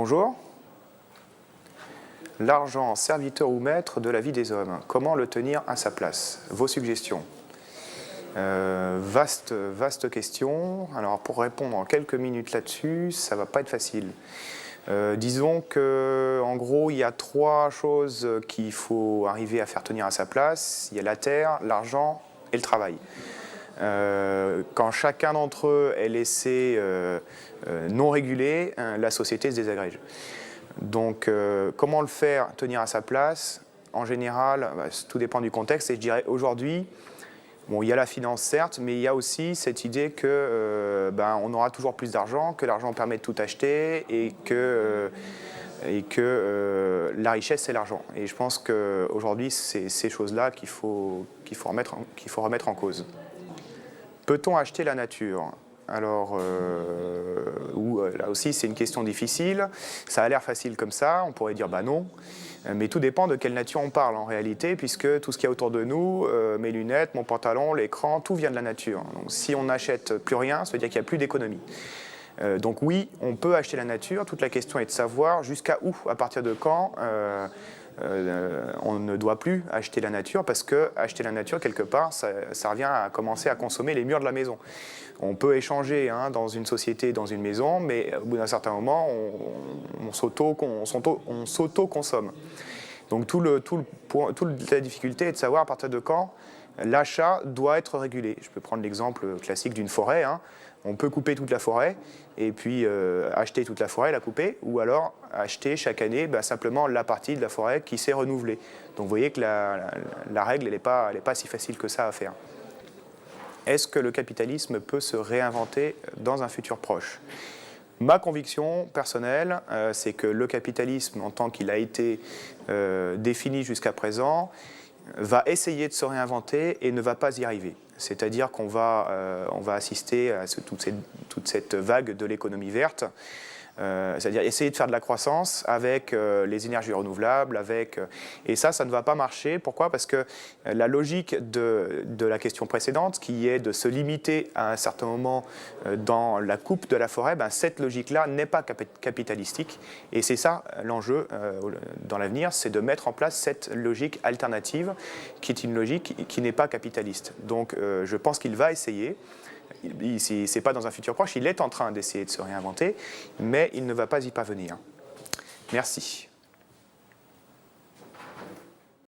Bonjour. L'argent, serviteur ou maître de la vie des hommes, comment le tenir à sa place? Vos suggestions. Vaste question. Alors pour répondre en quelques minutes là-dessus, ça ne va pas être facile. Disons qu'en gros, il y a trois choses qu'il faut arriver à faire tenir à sa place. Il y a la terre, l'argent et le travail. Quand chacun d'entre eux est laissé non régulé, la société se désagrège. Donc comment le faire tenir à sa place? En général, tout dépend du contexte, et je dirais aujourd'hui, bon, il y a la finance certes, mais il y a aussi cette idée que on aura toujours plus d'argent, que l'argent permet de tout acheter et que la richesse c'est l'argent. Et je pense qu'aujourd'hui c'est ces choses-là qu'il faut remettre en cause. Peut-on acheter la nature? Alors, là aussi c'est une question difficile, ça a l'air facile comme ça, on pourrait dire bah non, mais tout dépend de quelle nature on parle en réalité, puisque tout ce qu'il y a autour de nous, mes lunettes, mon pantalon, l'écran, tout vient de la nature. Donc si on n'achète plus rien, ça veut dire qu'il n'y a plus d'économie. Donc oui, on peut acheter la nature, toute la question est de savoir jusqu'à où, à partir de quand, on ne doit plus acheter la nature, parce que acheter la nature, quelque part, ça revient à commencer à consommer les murs de la maison. On peut échanger dans une société, dans une maison, mais au bout d'un certain moment, on s'auto-consomme. Donc toute la difficulté est de savoir à partir de quand l'achat doit être régulé. Je peux prendre l'exemple classique d'une forêt. On peut couper toute la forêt et puis acheter toute la forêt, la couper, ou alors acheter chaque année simplement la partie de la forêt qui s'est renouvelée. Donc vous voyez que la règle, elle n'est pas si facile que ça à faire. Est-ce que le capitalisme peut se réinventer dans un futur proche? Ma conviction personnelle, c'est que le capitalisme, en tant qu'il a été défini jusqu'à présent, va essayer de se réinventer et ne va pas y arriver. C'est-à-dire qu'on va assister à toute cette vague de l'économie verte, c'est-à-dire essayer de faire de la croissance avec les énergies renouvelables, et ça ne va pas marcher. Pourquoi? Parce que la logique de la question précédente, qui est de se limiter à un certain moment dans la coupe de la forêt, cette logique-là n'est pas capitalistique, et c'est ça l'enjeu dans l'avenir, c'est de mettre en place cette logique alternative, qui est une logique qui n'est pas capitaliste. Donc je pense qu'il va essayer. Ce n'est pas dans un futur proche, il est en train d'essayer de se réinventer, mais il ne va pas y parvenir. Merci.